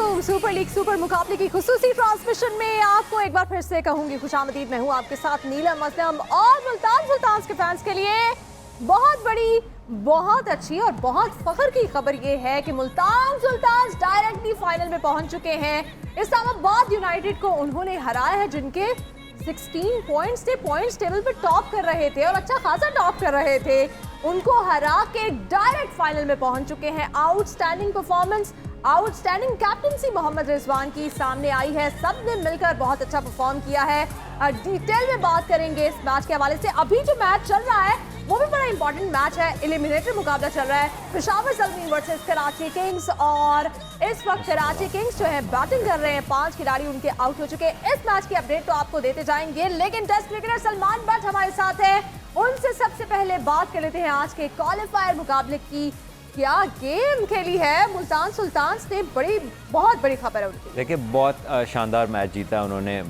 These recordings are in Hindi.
वालेकुम। सुपर लीग सुपर मुकाबले की खुसूसी ट्रांसमिशन में आपको एक बार फिर से कहूंगी खुशामदीद। मैं हूं आपके साथ नीलम असलम और मुल्तान सुल्तान्स के फैंस के लिए बहुत बड़ी, बहुत अच्छी और बहुत फख्र की खबर ये है कि मुल्तान सुल्तान्स डायरेक्टली फाइनल में पहुंच चुके हैं। इस्लामाबाद यूनाइटेड को उन्होंने हराया है, जिनके 16 पॉइंट्स थे, पॉइंट्स टेबल पर टॉप कर रहे थे और अच्छा खासा टॉप कर रहे थे। उनको हरा के डायरेक्ट फाइनल में पहुंच चुके हैं। Outstanding performance, outstanding captaincy Mohammad Rizwan की सामने आई है। सबने मिलकर बहुत अच्छा परफॉर्म किया है। डिटेल में बात करेंगे इस मैच के हवाले से। अभी जो मैच चल रहा है वो भी बड़ा इंपॉर्टेंट मैच है, एलिमिनेटर मुकाबला चल रहा है, पेशावर ज़ल्मीन वर्सेस कराची किंग्स। और इस वक्त कराची किंग्स जो है बैटिंग कर रहे हैं, 5 खिलाड़ी उनके आउट हो चुके हैं। इस मैच की अपडेट तो आपको देते जाएंगे, लेकिन टेस्ट क्रिकेटर सलमान बट हमारे साथ है। उनसे सबसे पहले बात कर लेते हैं आज के क्वालिफायर मुकाबले की। क्या गेम खेली है मुल्तान सुल्तान्स ने, बहुत बड़ी खबर है उनकी। देखिए बहुत शानदार मैच जीता उन्होंने।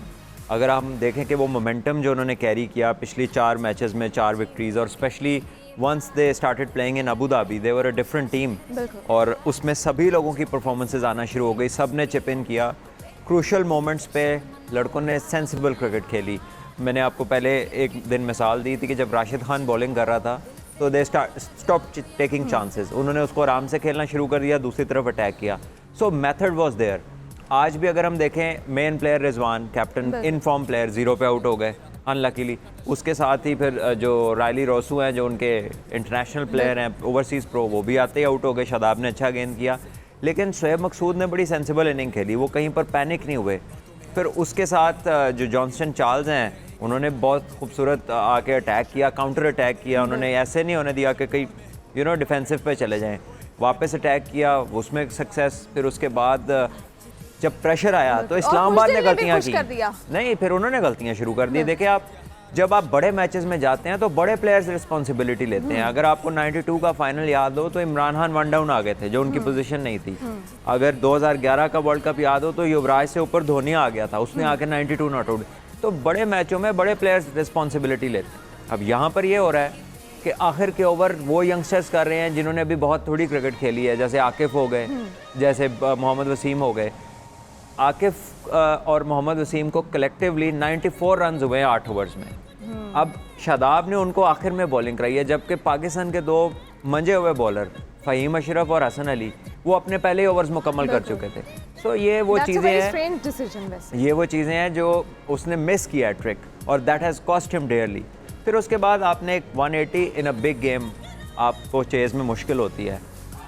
अगर हम देखें कि वो मोमेंटम जो उन्होंने कैरी किया पिछली 4 मैचेस में 4 विक्ट्रीज़, और specially once they started playing in Abu Dhabi they were a different team, और उसमें सभी लोगों की परफॉर्मेंसेज आना शुरू हो गई। सब ने चिप इन किया। क्रूशल मोमेंट्स पे लड़कों ने सेंसिबल क्रिकेट खेली। मैंने आपको पहले एक दिन मिसाल दी थी कि जब राशिद खान बॉलिंग कर रहा था तो दे स्टॉप टेकिंग चांसेस, उन्होंने उसको आराम से खेलना शुरू कर दिया, दूसरी तरफ अटैक किया। So method was there. आज भी अगर हम देखें, main player Rizwan, captain, in form player, 0 पे आउट हो गए अनलकीली। उसके साथ ही फिर जो रायली रोसू हैं, जो उनके इंटरनेशनल प्लेयर हैं, ओवरसीज़ प्रो, वो भी आते ही आउट हो गए। शादाब ने अच्छा गेंद किया, लेकिन शोएब मकसूद ने बड़ी सेंसिबल इनिंग खेली, वो कहीं पर पैनिक नहीं हुए। फिर उसके साथ जो जॉनसन चार्ल्स हैं, उन्होंने बहुत खूबसूरत आके अटैक किया, काउंटर अटैक किया। उन्होंने ऐसे नहीं होने दिया कि कहीं डिफेंसिव पे चले जाएं, वापस अटैक किया, उसमें सक्सेस। फिर उसके बाद जब प्रेशर आया तो इस्लामाबाद ने गलतियां की नहीं, फिर उन्होंने गलतियां शुरू कर दी। देखिए आप जब आप बड़े मैचेस में जाते हैं तो बड़े प्लेयर्स रिस्पॉन्सिबिलिटी लेते हैं। अगर आपको 92 का फाइनल याद हो तो इमरान खान 1 डाउन आ गए थे, जो उनकी पोजीशन नहीं थी। अगर 2011 का वर्ल्ड कप याद हो तो युवराज से ऊपर धोनी आ गया था, उसने आके 92 नॉट आउट। तो बड़े मैचों में बड़े प्लेयर्स रिस्पॉन्सिबिलिटी लेते हैं। अब यहाँ पर ये हो रहा है कि आखिर के ओवर वो यंगस्टर्स कर रहे हैं जिन्होंने अभी बहुत थोड़ी क्रिकेट खेली है, जैसे आकिफ हो गए, जैसे मोहम्मद वसीम हो गए। आकिफ और मोहम्मद वसीम को कलेक्टिवली 94 रन हुए हैं 8 ओवर्स में। अब शादाब ने उनको आखिर में बॉलिंग कराई है, जबकि पाकिस्तान के 2 मंजे हुए बॉलर फ़हीम अशरफ और हसन अली वो अपने पहले ओवर्स मुकम्मल कर चुके थे। सो ये वो चीज़ें हैं, ये वो चीज़ें हैं जो उसने मिस किया है ट्रिक, और दैट हैज़ कॉस्ट हिम डेयरली। फिर उसके बाद आपने एक 180 इन अ बिग गेम, आपको चेज़ में मुश्किल होती है।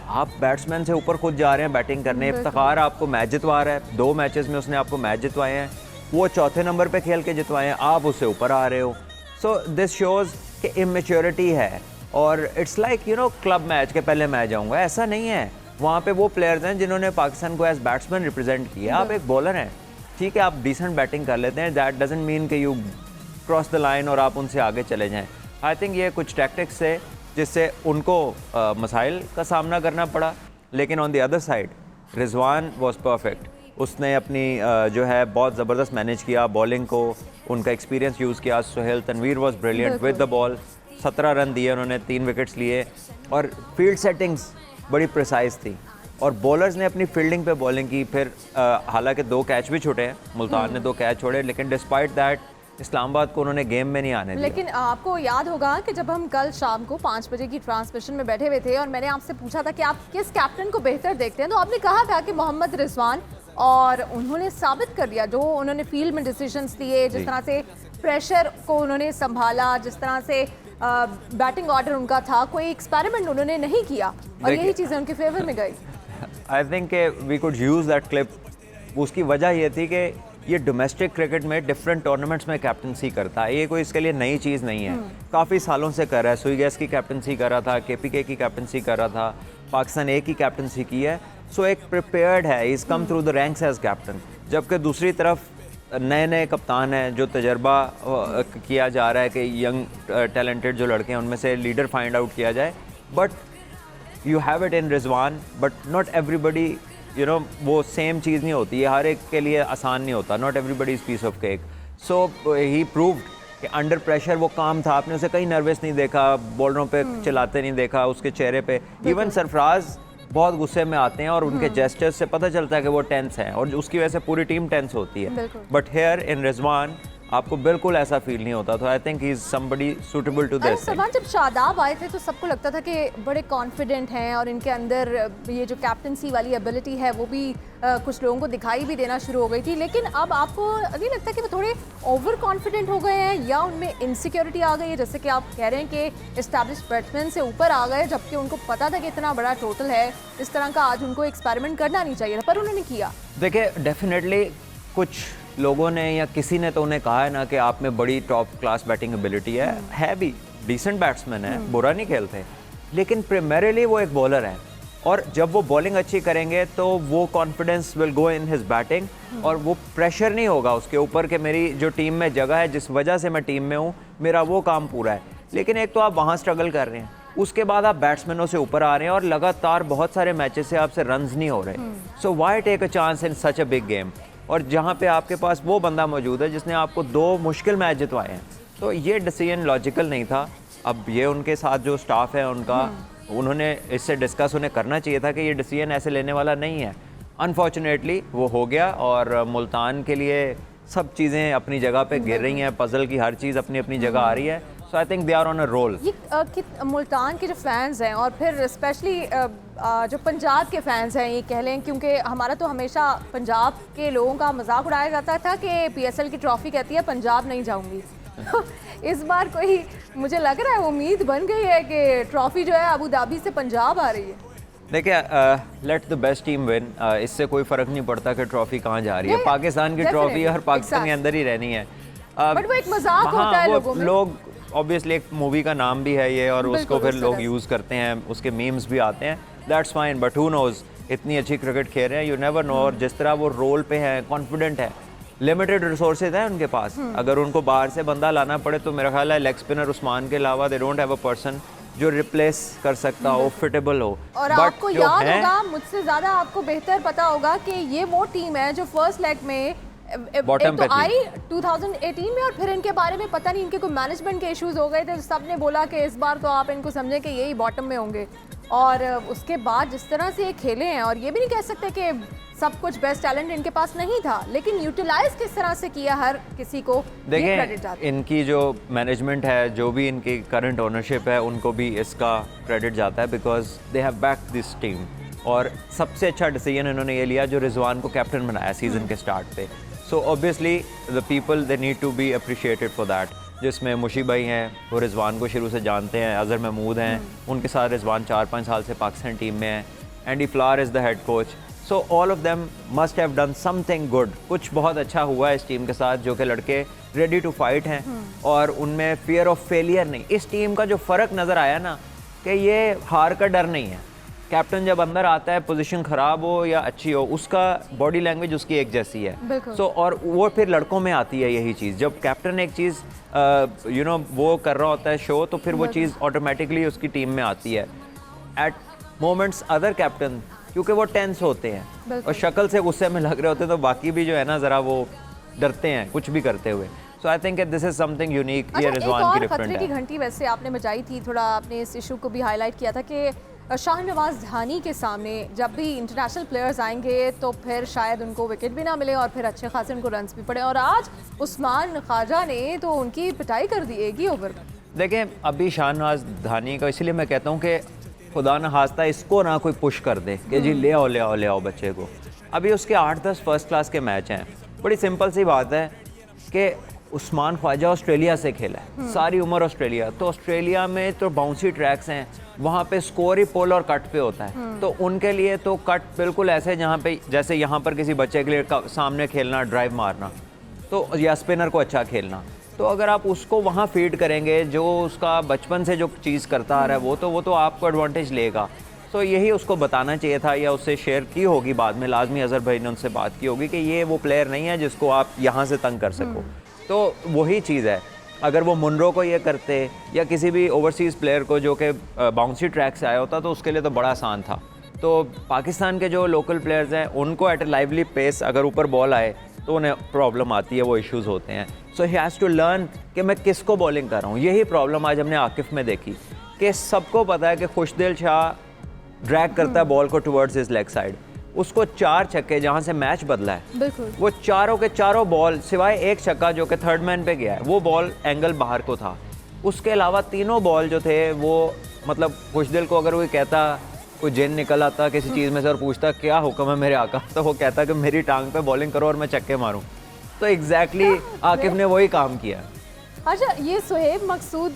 आप बैट्समैन से ऊपर खुद जा रहे हैं बैटिंग करने। इफ्तिखार आपको मैच जितवा रहा है, 2 मैचेस में उसने आपको मैच जितवाए हैं, वो चौथे नंबर पे खेल के जितवाए हैं, आप उससे ऊपर आ रहे हो। सो दिस शोज़ कि इमेच्योरिटी है। और इट्स लाइक क्लब मैच के पहले मैं जाऊँगा, ऐसा नहीं है। वहाँ पे वो प्लेयर्स हैं जिन्होंने पाकिस्तान को एज बैट्समैन रिप्रेजेंट किया। आप एक बॉलर हैं, ठीक है, आप डिसेंट बैटिंग कर लेते हैं, दैट डजंट मीन कि यू क्रॉस द लाइन और आप उनसे आगे चले जाएँ। आई थिंक ये कुछ टैक्टिक्स है जिससे उनको मसाइल का सामना करना पड़ा, लेकिन on the other side Rizwan was perfect. उसने अपनी जो है बहुत ज़बरदस्त मैनेज किया बॉलिंग को, उनका एक्सपीरियंस यूज़ किया। Sohail Tanvir was brilliant with the ball, 17 run दिए उन्होंने, 3 विकेट्स लिए, और फील्ड सेटिंग्स बड़ी प्रिसाइज थी, और बॉलर्स ने अपनी फील्डिंग पे बॉलिंग की। फिर हालांकि 2 कैच भी छोड़े हैं, मुल्तान ने 2 कैच छोड़े, लेकिन डिस्पाइट दैट इस्लामाबाद को उन्होंने गेम में नहीं आने दिया। लेकिन आपको याद होगा कि जब हम कल शाम को 5 बजे की ट्रांसमिशन में बैठे हुए थे और मैंने आपसे पूछा था कि आप किस कैप्टन को बेहतर देखते हैं, तो आपने कहा था कि मोहम्मद रिजवान, और उन्होंने साबित कर दिया। जो उन्होंने फील्ड में डिसीजंस लिए, जिस तरह से प्रेशर को उन्होंने संभाला, जिस तरह से बैटिंग ऑर्डर उनका था, कोई एक्सपेरिमेंट उन्होंने नहीं किया, और यही चीज़ें उनके फेवर में गई। I think we could use that clip. उसकी वजह ये थी कि ये डोमेस्टिक क्रिकेट में डिफरेंट टूर्नामेंट्स में कैप्टनसी करता है, ये कोई इसके लिए नई चीज़ नहीं है। काफ़ी सालों से कर रहा है। सुईगैस की कैप्टनसी कर रहा था, KPK की कैप्टनसी कर रहा था, पाकिस्तान ए की कैप्टनसी की है। सो एक प्रिपेयर्ड है, is come through the ranks as captain. जबकि दूसरी तरफ नए नए कप्तान हैं, जो तजर्बा किया जा रहा है कि यंग टैलेंटेड जो लड़के हैं उनमें से लीडर फाइंड आउट किया जाए। But you have it in Rizwan, but not everybody, वो सेम चीज़ नहीं होती है, हर एक के लिए आसान नहीं होता। Not everybody is piece of cake. So he proved कि अंडर प्रेशर वो काम था। आपने उसे कहीं नर्वस नहीं देखा, बॉलरों पे चिल्लाते नहीं देखा उसके चेहरे पे। इवन सरफराज बहुत गुस्से में आते हैं और उनके जेस्चर्स से पता चलता है कि वो टेंस हैं और उसकी वजह से पूरी टीम टेंस होती है। बट हियर इन रिजवान आपको बिल्कुल ऐसा फील नहीं होता। तो I think he is somebody suitable to this. Salman, जब शादाब आए थे तो सबको लगता था कि बड़े कॉन्फिडेंट हैं और इनके अंदर ये जो कैप्टनसी वाली एबिलिटी है वो भी कुछ लोगों को दिखाई भी देना शुरू हो गई थी, लेकिन अब आपको नहीं लगता कि वो थोड़े ओवर कॉन्फिडेंट हो गए हैं या उनमें इनसिक्योरिटी आ गई है? जैसे कि आप कह रहे हैं कि एस्टैब्लिश बैट्समैन से ऊपर आ गए, जबकि उनको पता था कि इतना बड़ा टोटल है, इस तरह का आज उनको एक्सपेरिमेंट करना नहीं चाहिए था, पर उन्होंने किया। देखिए, डेफिनेटली कुछ लोगों ने या किसी ने तो उन्हें कहा है ना कि आप में बड़ी टॉप क्लास बैटिंग एबिलिटी है भी, डिसेंट बैट्समैन है, बुरा नहीं खेलते, लेकिन प्राइमरीली वो एक बॉलर है और जब वो बॉलिंग अच्छी करेंगे तो वो confidence will go in his batting और वो प्रेशर नहीं होगा उसके ऊपर कि मेरी जो टीम में जगह है, जिस वजह से मैं टीम में हूँ, मेरा वो काम पूरा है। लेकिन एक तो आप वहाँ स्ट्रगल कर रहे हैं, उसके बाद आप बैट्समैनों से ऊपर आ रहे हैं और लगातार बहुत सारे मैचेस से आपसे रन्स नहीं हो रहे। So why take a chance in such a big game, और जहाँ पे आपके पास वो बंदा मौजूद है जिसने आपको 2 मुश्किल मैच जितवाए हैं, तो ये डिसीजन लॉजिकल नहीं था। अब ये उनके साथ जो स्टाफ है उनका, उन्होंने इससे डिस्कस उन्हें करना चाहिए था कि ये डिसीजन ऐसे लेने वाला नहीं है। अनफॉर्चुनेटली वो हो गया और मुल्तान के लिए सब चीज़ें अपनी जगह पे गिर रही हैं, पजल की हर चीज़ अपनी अपनी जगह आ रही है। So I think they are on a roll. ये मुल्तान के जो फैंस हैं और फिर स्पेशली जो पंजाब के फैंस हैं, ये कह लें, क्योंकि हमारा तो हमेशा पंजाब के लोगों का मजाक उड़ाया जाता था कि पीएसएल की ट्रॉफी कहती है पंजाब नहीं जाऊंगी। इस बार कोई, मुझे लग रहा है उम्मीद बन गई है कि ट्रॉफी जो है अबू धाबी से पंजाब आ रही है। देखिए, let the best team win, इससे कोई फ़र्क नहीं पड़ता कि ट्रॉफी कहाँ जा रही है। पाकिस्तान की ट्रॉफी हर पाकिस्तान के अंदर ही रहनी है। बट वो एक मजाक होता है लोगों में। लोग ऑब्वियसली, एक मूवी का नाम भी है ये और उसको फिर लोग यूज़ करते हैं, उसके मीम्स भी आते हैं, that's fine, but who nose, इतनी अच्छी क्रिकेट खेल रहे हैं, यू नेवर नो। और जिस तरह वो रोल पे है, कॉन्फिडेंट है, लिमिटेड रिसोर्सेज हैं उनके पास, अगर उनको बाहर से बंदा लाना पड़े तो मेरा ख्याल है लेग स्पिनर उस्मान के अलावा they don't have a person जो रिप्लेस कर सकता हो, फिटेबल हो। और आपको याद होगा, मुझसे ज़्यादा आपको बेहतर पता होगा कि ये वो टीम है जो फर्स्ट लेग में बॉटम पे आई 2018 में, और फिर इनके बारे में पता नहीं, इनके कोई मैनेजमेंट के इश्यूज हो गए थे, सब ने बोला कि इस बार तो आप इनको समझें कि यही बॉटम में होंगे, और उसके बाद जिस तरह से ये खेले हैं, और ये भी नहीं कह सकते कि सब कुछ बेस्ट टैलेंट इनके पास नहीं था, लेकिन यूटिलाइज किस तरह से किया हर किसी को, ये क्रेडिट जाता है। इनकी जो मैनेजमेंट है, जो भी इनकी करंट ओनरशिप है, उनको भी इसका क्रेडिट जाता है, because they have backed this team. और सबसे अच्छा डिसीजन इन्होंने ये लिया जो रिजवान को कैप्टन बनाया सीजन के स्टार्ट पे। So obviously the people they need to be appreciated for that, जिसमें मुशी भाई हैं, वो रिजवान को शुरू से जानते हैं, अजहर महमूद हैं, उनके साथ रिजवान 4-5 साल से पाकिस्तान टीम में है, Andy flower is the head coach. So all of them must have done something good, कुछ बहुत अच्छा हुआ है इस टीम के साथ, जो कि लड़के रेडी टू फाइट हैं और उनमें फियर ऑफ फेलियर नहीं। इस टीम का जो फ़र्क नज़र आया ना, कि ये हार का डर नहीं है। कैप्टन जब अंदर आता है, पोजीशन ख़राब हो या अच्छी हो, उसका बॉडी लैंग्वेज उसकी एक जैसी है। सो और वो फिर लड़कों में आती है यही चीज़, जब कैप्टन एक चीज़ वो कर रहा होता है शो, तो फिर वो चीज़ ऑटोमेटिकली उसकी टीम में आती है। एट मोमेंट्स अदर कैप्टन, क्योंकि वो टेंस होते हैं और शक्ल से गुस्से में लग रहे होते हैं, तो बाकी भी जो है ना ज़रा वो डरते हैं कुछ भी करते हुए। So I think this is something unique. ये रिजवान की डिफरेंट है। खतरे की घंटी वैसे आपने बजाई थी, थोड़ा आपने इस इशू को भी हाईलाइट किया था कि शाहनवाज धानी के सामने जब भी इंटरनेशनल प्लेयर्स आएंगे तो फिर शायद उनको विकेट भी ना मिले और फिर अच्छे खासे उनको रन्स भी पड़े, और आज उस्मान ख्वाजा ने तो उनकी पिटाई कर दी एक ही ओवर में। देखें, अभी शाहनवाज धानी का इसलिए मैं कहता हूँ कि खुदा न खास्ता इसको ना कोई पुश कर दे कि जी ले आओ ले आओ ले आओ बच्चे को। अभी उसके 8-10 फर्स्ट क्लास के मैच हैं। बड़ी सिंपल सी बात है कि उस्मान ख्वाजा ऑस्ट्रेलिया से खेला है, सारी उम्र ऑस्ट्रेलिया, तो ऑस्ट्रेलिया में तो बाउंसी ट्रैक्स हैं, वहाँ पे स्कोर ही पुल और कट पे होता है, तो उनके लिए तो कट बिल्कुल ऐसे जहाँ पे जैसे यहाँ पर किसी बच्चे के लिए सामने खेलना, ड्राइव मारना, तो या स्पिनर को अच्छा खेलना, तो अगर आप उसको वहाँ फीड करेंगे, जो उसका बचपन से जो चीज़ करता आ रहा है वो तो आपको एडवांटेज लेगा। तो यही उसको बताना चाहिए था, या उससे शेयर की होगी बाद में, लाजमी अजहर भाई ने उनसे बात की होगी कि ये वो प्लेयर नहीं है जिसको आप यहाँ से तंग कर सको। तो वही चीज़ है, अगर वो मुनरो को ये करते या किसी भी ओवरसीज़ प्लेयर को जो कि बाउंसी ट्रैक से आया होता, तो उसके लिए तो बड़ा आसान था। तो पाकिस्तान के जो लोकल प्लेयर्स हैं उनको एट ए लाइवली पेस अगर ऊपर बॉल आए तो उन्हें प्रॉब्लम आती है, वो इश्यूज़ होते हैं। सो ही हैज़ टू लर्न कि मैं किसको बॉलिंग कर रहा हूँ। यही प्रॉब्लम आज हमने आकिफ में देखी कि सबको पता है कि खुशदिल शाह ड्रैग करता है बॉल को टुवर्ड्स हिज लेग साइड, उसको 4 छक्के जहाँ से मैच बदला है, बिल्कुल वो चारों के चारों बॉल सिवाय एक छक्का जो कि थर्ड मैन पे गया है, वो बॉल एंगल बाहर को था। उसके अलावा तीनों बॉल जो थे वो मतलब खुशदिल को अगर कोई कहता, कोई जिन निकल आता किसी चीज़ में से और पूछता क्या हुक्म है मेरे आका, तो वो कहता कि मेरी टांग पे बॉलिंग करो और मैं छक्के मारूं। तो एग्जैक्टली आकिब ने वही काम किया। अच्छा, ये सुहेब मकसूद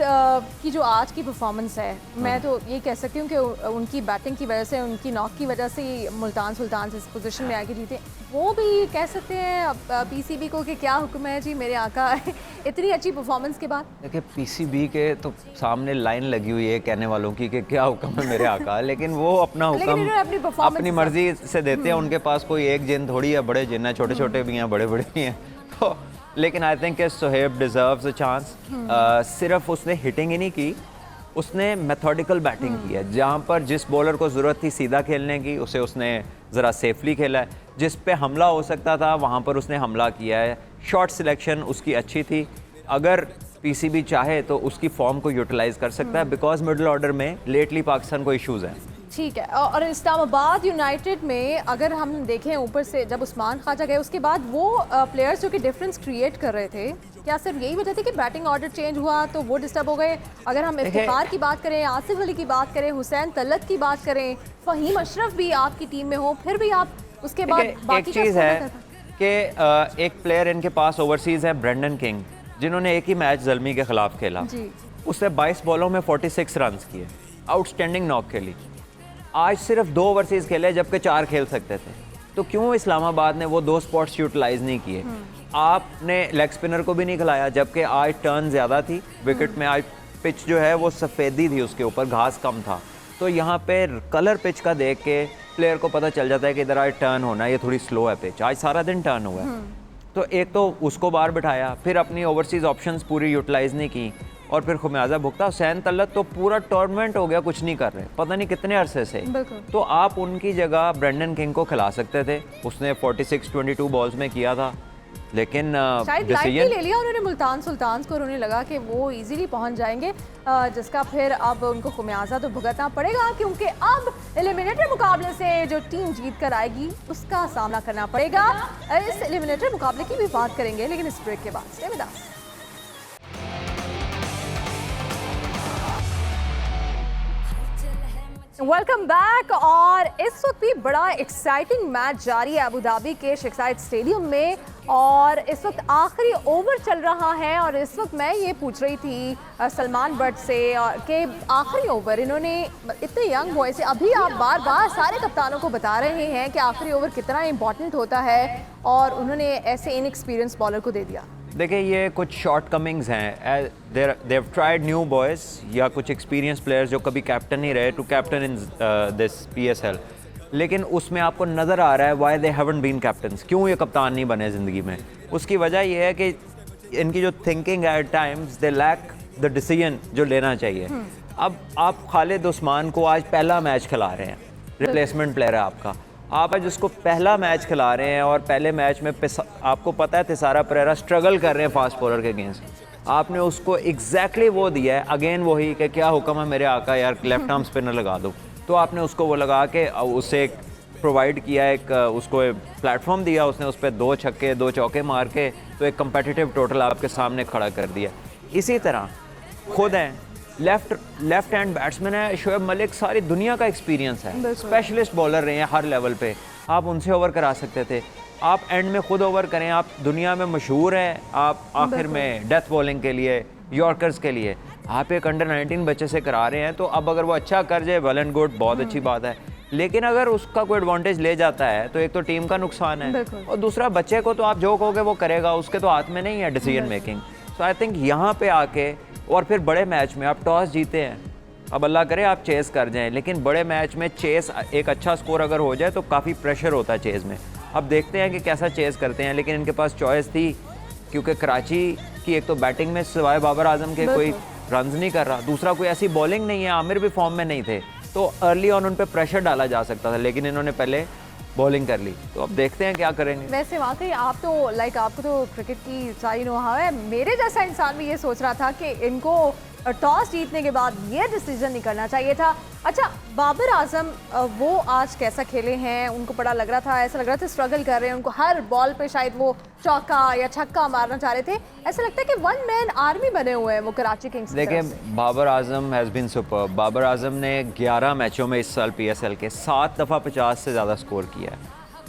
की जो आज की परफॉर्मेंस है, मैं तो ये कह सकती हूँ कि उनकी बैटिंग की वजह से, उनकी नॉक की वजह से ही मुल्तान सुल्तान इस पोजीशन में आके जीते। वो भी कह सकते हैं पीसीबी को कि क्या हुक्म है जी मेरे आका इतनी अच्छी परफॉर्मेंस के बाद। देखिए पीसीबी के तो सामने लाइन लगी हुई है कहने वालों की कि क्या हुक्म है मेरे आका, लेकिन वो अपना हुक्म अपनी मर्जी से देते हैं। उनके पास कोई एक जिन थोड़ी है, बड़े जिन है, छोटे छोटे भी हैं, बड़े बड़े भी हैं। तो लेकिन I think Shoaib deserves a chance. सिर्फ उसने हिटिंग ही नहीं की, उसने मेथोडिकल बैटिंग की है। जहाँ पर जिस बॉलर को ज़रूरत थी सीधा खेलने की, उसे उसने ज़रा सेफली खेला है। जिस पे हमला हो सकता था वहाँ पर उसने हमला किया है। शॉट सिलेक्शन उसकी अच्छी थी। अगर पीसीबी चाहे तो उसकी फॉर्म को यूटिलाइज कर सकता है, बिकॉज मिडिल ऑर्डर में लेटली पाकिस्तान को इश्यूज़ हैं। ठीक है। और इस्लामाबाद यूनाइटेड में अगर हम देखें ऊपर से, जब उस्मान ख्वाजा गए उसके बाद वो प्लेयर्स जो कि डिफरेंस क्रिएट कर रहे थे, क्या सिर्फ यही वजह थी कि बैटिंग ऑर्डर चेंज हुआ तो वो डिस्टर्ब हो गए? अगर हम इफ्तिखार की बात करें, आसिफ अली की बात करें, हुसैन तलत की बात करें, फ़हीम अशरफ भी आपकी टीम में हो, फिर भी आप उसके बाद एक चीज़ है कि एक प्लेयर इनके पास ओवरसीज़ है, ब्रेंडन किंग, जिन्होंने एक ही मैच ज़ल्मी के खिलाफ खेला। उसने 22 बॉलों में 46 रन किए, आउटस्टैंडिंग नॉक खेली। आज सिर्फ 2 ओवरसीज़ खेले जबकि 4 खेल सकते थे। तो क्यों इस्लामाबाद ने वो 2 स्पॉट्स यूटिलाइज नहीं किए? आपने लेग स्पिनर को भी नहीं खिलाया, जबकि आज टर्न ज़्यादा थी विकेट में। आज पिच जो है वो सफ़ेदी थी, उसके ऊपर घास कम था। तो यहाँ पे कलर पिच का देख के प्लेयर को पता चल जाता है कि इधर आज टर्न होना है, ये थोड़ी स्लो है पिच, आज सारा दिन टर्न हुआ है। तो एक तो उसको बाहर बिठाया, फिर अपनी ओवरसीज़ ऑप्शंस पूरी यूटिलाइज नहीं की और फिर खुमियाजा भुगता। हुसैन तलत तो पूरा टूर्नामेंट हो गया कुछ नहीं कर रहे, पता नहीं कितने अरसे से। तो आप उनकी जगह ब्रेंडन किंग को खिला सकते थे, उसने 46-22 बॉल्स में किया था, लेकिन शायद लाइटली ले लिया उन्होंने मुल्तान सुल्तान को। उन्हें लगा कि वो इजीली पहुंच जाएंगे, जिसका फिर अब उनको खुमियाजा तो भुगतना पड़ेगा, क्योंकि अब एलिमिनेटर मुकाबले से जो टीम जीत कर आएगी उसका सामना करना पड़ेगा। इस एलिमिनेटर मुकाबले की भी बात करेंगे, लेकिन इस ब्रेक के बाद। Stay with us. Welcome back. और इस वक्त भी बड़ा एक्साइटिंग मैच जारी है अबू धाबी के शेख जायद स्टेडियम में, और इस वक्त आखिरी ओवर चल रहा है। और इस वक्त मैं ये पूछ रही थी सलमान बट से कि आखिरी ओवर, इन्होंने इतने यंग बॉय से, अभी आप बार बार सारे कप्तानों को बता रहे हैं कि आखिरी ओवर कितना इंपॉर्टेंट होता है, और उन्होंने ऐसे इनएक्सपीरियंस बॉलर को दे दिया। देखिए ये कुछ शॉर्ट कमिंग्स हैं। They have tried new boys या कुछ एक्सपीरियंस प्लेयर्स जो कभी कैप्टन नहीं रहे to captain in this PSL, लेकिन उसमें आपको नज़र आ रहा है why they haven't been captains, क्यों ये कप्तान नहीं बने ज़िंदगी में। उसकी वजह ये है कि इनकी जो थिंकिंग है, at times they lack the decision जो लेना चाहिए। अब आप खालिद उस्मान को आज पहला मैच खिला रहे हैं, रिप्लेसमेंट प्लेयर है आपका, आप आज उसको पहला मैच खिला रहे हैं, और पहले मैच में आपको पता है तिसारा परेरा स्ट्रगल कर रहे हैं फास्ट बॉलर के अगेंस्ट। आपने उसको एग्जैक्टली वो दिया है, अगेन वही कि क्या हुक्म है मेरे आका यार, लेफ्ट आर्म स्पिनर लगा दो। तो आपने उसको वो लगा के उससे एक प्रोवाइड किया, एक उसको प्लेटफॉर्म दिया, उसने उस पर 2 छक्के 2 चौके मार के तो एक कम्पिटिटिव टोटल आपके सामने खड़ा कर दिया। इसी तरह खुद हैं लेफ्ट हैंड बैट्समैन है शोएब मलिक, सारी दुनिया का एक्सपीरियंस है, स्पेशलिस्ट बॉलर रहे हैं हर लेवल पे। आप उनसे ओवर करा सकते थे, आप एंड में खुद ओवर करें। आप दुनिया में मशहूर हैं, आप आखिर में डेथ बॉलिंग के लिए, यॉर्कर्स के लिए आप एक अंडर 19 बच्चे से करा रहे हैं। तो अब अगर वो अच्छा कर जाए वेल एंड गुड, बहुत अच्छी बात है, लेकिन अगर उसका कोई एडवांटेज ले जाता है तो एक तो टीम का नुकसान है, और दूसरा बच्चे को तो आप जो कहोगे वो करेगा, उसके तो हाथ में नहीं है decision making. So I think यहाँ पे आके, और फिर बड़े मैच में आप टॉस जीते हैं, अब अल्लाह करे आप चेस कर जाएं, लेकिन बड़े मैच में चेस एक अच्छा स्कोर अगर हो जाए तो काफ़ी प्रेशर होता है चेस में। अब देखते हैं कि कैसा चेस करते हैं, लेकिन इनके पास चॉइस थी, क्योंकि कराची की एक तो बैटिंग में सिवाय बाबर आजम के कोई रन्स नहीं कर रहा, दूसरा कोई ऐसी बॉलिंग नहीं है, आमिर भी फॉर्म में नहीं थे, तो अर्ली ऑन उन पर प्रेशर डाला जा सकता था, लेकिन इन्होंने पहले बॉलिंग कर ली। तो अब देखते हैं क्या करेंगे। वैसे वाकई आप तो आपको तो क्रिकेट की सारी नोहा है। मेरे जैसा इंसान भी ये सोच रहा था कि इनको टॉस जीतने के बाद ये डिसीजन नहीं करना चाहिए था। अच्छा, बाबर आजम वो आज कैसा खेले हैं? उनको बड़ा लग रहा था, ऐसा लग रहा था स्ट्रगल कर रहे हैं, उनको हर बॉल पे शायद वो चौका या छक्का मारना चाह रहे थे। ऐसा लगता है कि वन मैन आर्मी बने हुए हैं वो कराची किंग्स। देखिए, Babar Azam has been super. Babar Azam ने 11 मैचों में इस साल PSL के 7 दफ़ा 50 से ज़्यादा स्कोर किया है।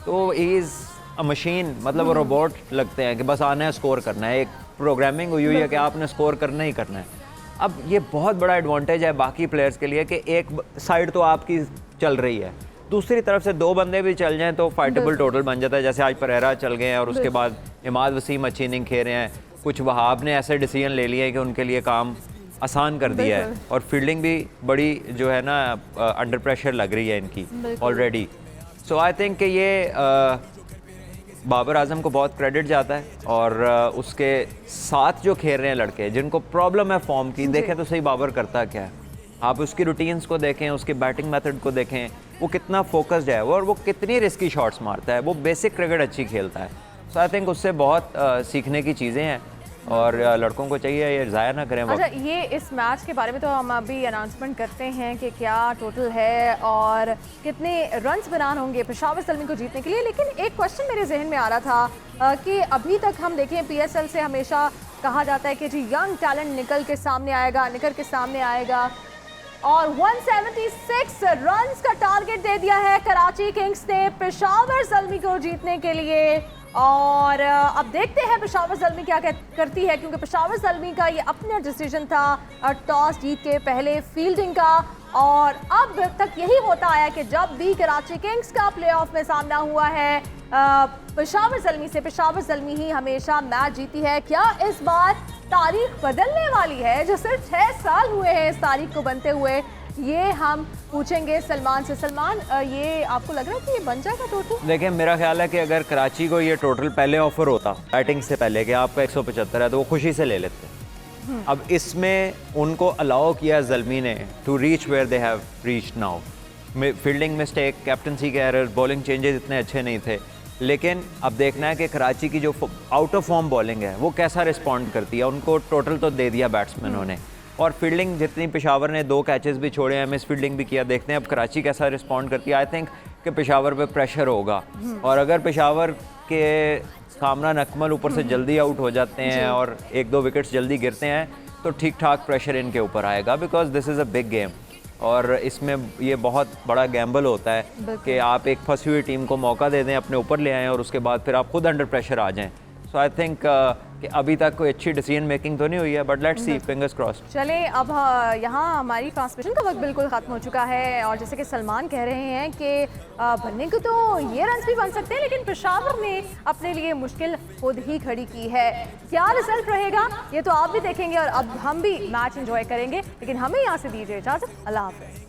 तो ही इज़ अ मशीन, मतलब वो रोबोट लगते हैं कि बस आना है स्कोर करना है। एक प्रोग्रामिंग हुई है कि आपने स्कोर करना ही करना है। अब ये बहुत बड़ा एडवांटेज है बाकी प्लेयर्स के लिए कि एक साइड तो आपकी चल रही है, दूसरी तरफ से 2 बंदे भी चल जाएं तो फाइटेबल टोटल बन जाता है। जैसे आज परेरा चल गए हैं और उसके बाद इमाद वसीम अच्छी इनिंग खेल रहे हैं। कुछ वहाब ने ऐसे डिसीजन ले लिए कि उनके लिए काम आसान कर दिया है, और फील्डिंग भी बड़ी जो है ना अंडर प्रेशर लग रही है इनकी ऑलरेडी। सो आई थिंक कि ये बाबर आजम को बहुत क्रेडिट जाता है, और उसके साथ जो खेल रहे हैं लड़के जिनको प्रॉब्लम है फॉर्म की, देखें तो सही बाबर करता क्या है। आप उसकी रूटीन्स को देखें, उसके बैटिंग मेथड को देखें, वो कितना फोकस्ड है और वो कितनी रिस्की शॉट्स मारता है। वो बेसिक क्रिकेट अच्छी खेलता है। सो आई थिंक उससे बहुत सीखने की चीज़ें हैं, और लड़कों को चाहिए ये ज़ाया ना करें वक्त। अच्छा, ये इस मैच के बारे में तो हम अभी अनाउंसमेंट करते हैं कि क्या टोटल है और कितने रन्स बनान होंगे पेशावर ज़ल्मी को जीतने के लिए। लेकिन एक क्वेश्चन मेरे जहन में आ रहा था कि अभी तक हम देखें PSL से हमेशा कहा जाता है कि जी यंग टैलेंट निकल के सामने आएगा, और 176 रन्स का टारगेट दे दिया है कराची किंग्स ने पेशावर ज़ल्मी को जीतने के लिए। और अब देखते हैं पेशावर ज़ल्मी क्या करती है, क्योंकि पेशावर ज़ल्मी का ये अपना डिसीजन था टॉस जीत के पहले फील्डिंग का, और अब तक यही होता आया कि जब भी कराची किंग्स का प्लेऑफ में सामना हुआ है पेशावर ज़ल्मी से, पेशावर ज़ल्मी ही हमेशा मैच जीती है। क्या इस बार तारीख बदलने वाली है? जो सिर्फ 6 साल हुए हैं इस तारीख को बनते हुए, ये हम पूछेंगे सलमान से। सलमान, ये आपको लग रहा है कि ये बन जाएगा टोटल? देखिए, मेरा ख्याल है कि अगर कराची को ये टोटल पहले ऑफर होता बैटिंग से पहले कि आपका 175 है, तो वो खुशी से ले लेते। अब इसमें उनको अलाउ किया ज़ल्मी ने to reach where they have reached now. Fielding mistake, captaincy के एरर, बॉलिंग चेंजेस इतने अच्छे नहीं थे, लेकिन अब देखना है कि कराची की जो आउट ऑफ फॉर्म बॉलिंग है वो कैसा रिस्पॉन्ड करती है। उनको टोटल तो दे दिया बैट्समैनों ने, और फील्डिंग जितनी पेशावर ने 2 कैचेस भी छोड़े हैं, मिस फील्डिंग भी किया। देखते हैं अब कराची कैसा रिस्पॉन्ड करती है। आई थिंक कि पेशावर पे प्रेशर होगा, और अगर पेशावर के सामना नकमल ऊपर से जल्दी आउट हो जाते हैं और 1-2 विकेट्स जल्दी गिरते हैं, तो ठीक ठाक प्रेशर इनके ऊपर आएगा, because this is a big game. और इसमें ये बहुत बड़ा गैम्बल होता है कि आप एक फंसी हुई टीम को मौका दे दें, अपने ऊपर ले आएँ, और उसके बाद फिर आप खुद अंडर प्रेशर आ जाएँ। सो आई थिंक कि अभी तक कोई अच्छी डिसीजन मेकिंग तो नहीं हुई है, but let's see, fingers crossed. चलें, अब यहाँ हमारी ट्रांसमिशन का वक्त बिल्कुल ख़त्म हो चुका है, और जैसे कि सलमान कह रहे हैं कि बनने को तो ये रन्स भी बन सकते हैं, लेकिन पेशावर ने अपने लिए मुश्किल खुद ही खड़ी की है। क्या रिजल्ट रहेगा ये तो आप भी देखेंगे, और अब हम भी मैच एंजॉय करेंगे, लेकिन हमें यहाँ से दीजिए इजाज़त। अल्लाह हाफ़िज़।